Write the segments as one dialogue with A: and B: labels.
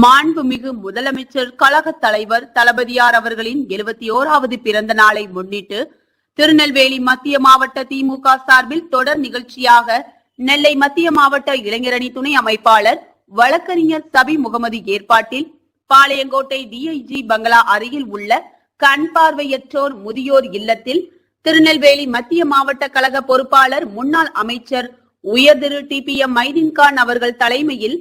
A: மாண்புமிகு முதலமைச்சர் கழக தலைவர் தளபதியார் அவர்களின் 71வது பிறந்த நாளை முன்னிட்டு திருநெல்வேலி மத்திய மாவட்ட திமுக சார்பில் தொடர் நிகழ்ச்சியாக நெல்லை மத்திய மாவட்ட இளைஞரணி துணை அமைப்பாளர் வழக்கறிஞர் சபி முகமது ஏற்பாட்டில் பாளையங்கோட்டை டிஐஜி பங்களா அருகில் உள்ள கண் பார்வையற்றோர் முதியோர் இல்லத்தில் திருநெல்வேலி மத்திய மாவட்ட கழக பொறுப்பாளர் முன்னாள் அமைச்சர் உயர்திரு டிபிஎம் மைதீன்கான் அவர்கள் தலைமையில்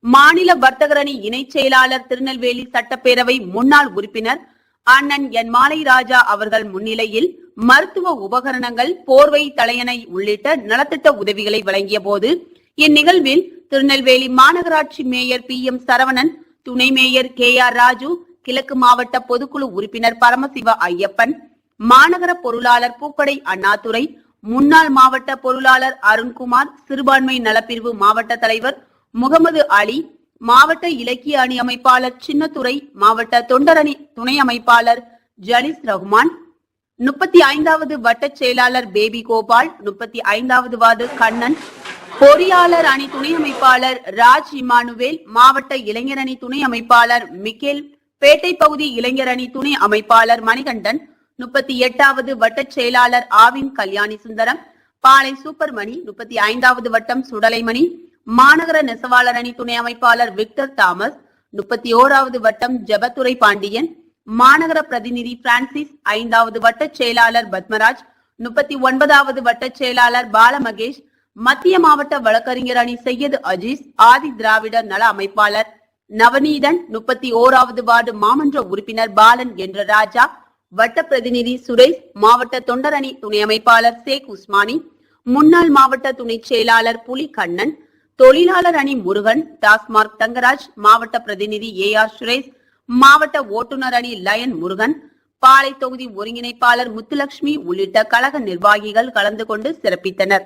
A: மாநில வர்த்தகரணி இணை செயலாளர் திருநெல்வேலி சட்டப்பேரவை முன்னாள் உறுப்பினர் அண்ணன் என் மாலை ராஜா அவர்கள் முன்னிலையில் மருத்துவ உபகரணங்கள், போர்வை, தலையணை உள்ளிட்ட நலத்திட்ட உதவிகளை வழங்கிய போது இந்நிகழ்வில் திருநெல்வேலி மாநகராட்சி மேயர் PM சரவணன், துணை மேயர் KR ராஜு, கிழக்கு மாவட்ட பொதுக்குழு உறுப்பினர் பரமசிவ ஐயப்பன், மாநகர பொருளாளர் பூக்கடை அண்ணாதுரை, முன்னாள் மாவட்ட பொருளாளர் அருண்குமார், சிறுபான்மை நலப்பிரிவு மாவட்ட தலைவர் முகமது அலி, மாவட்ட இலக்கிய அணி அமைப்பாளர் சின்னத்துரை, மாவட்ட தொண்டரணி துணை அமைப்பாளர் ஜலிஸ் ரஹ்மான், 35வது வட்ட செயலாளர் பேபி கோபால், 35வது வார்டு கண்ணன், பொறியாளர் அணி துணை அமைப்பாளர் ராஜ் இமானுவேல், மாவட்ட இளைஞர் அணி துணை அமைப்பாளர் மிக்கேல், பேட்டை பகுதி இளைஞர் அணி துணை அமைப்பாளர் மணிகண்டன், 38வது வட்ட செயலாளர் ஆவின் கல்யாணி சுந்தரம், பாளை சூப்பர்மணி, 35வது வட்டம் சுடலைமணி, மாநகர நெசவாளர் அணி துணை அமைப்பாளர் விக்டர் தாமஸ், 31வது வட்டம் ஜெபத்துரை பாண்டியன், மாநகர பிரதிநிதி பிரான்சிஸ், 5வது வட்ட செயலாளர் பத்மராஜ், 39வது வட்ட செயலாளர் பாலமகேஷ், மத்திய மாவட்ட வழக்கறிஞர் அணி செய்யது அஜீஸ், ஆதி திராவிடர் நல அமைப்பாளர் நவநீதன், 31வது வார்டு மாமன்ற உறுப்பினர் பாலன் என்ற ராஜா, வட்ட பிரதிநிதி சுரேஷ், மாவட்ட தொண்டரணி துணை அமைப்பாளர் சேக் உஸ்மானி, முன்னாள் மாவட்ட துணை செயலாளர் புலி கண்ணன், தொழிலாளர் அணி முருகன், டாஸ்மார்க் தங்கராஜ், மாவட்ட பிரதிநிதி AR சுரேஷ், மாவட்ட ஓட்டுநர் அணி லயன் முருகன், பாளை தொகுதி ஒருங்கிணைப்பாளர் முத்துலட்சுமி உள்ளிட்ட கழக நிர்வாகிகள் கலந்து கொண்டு சிறப்பித்தனர்.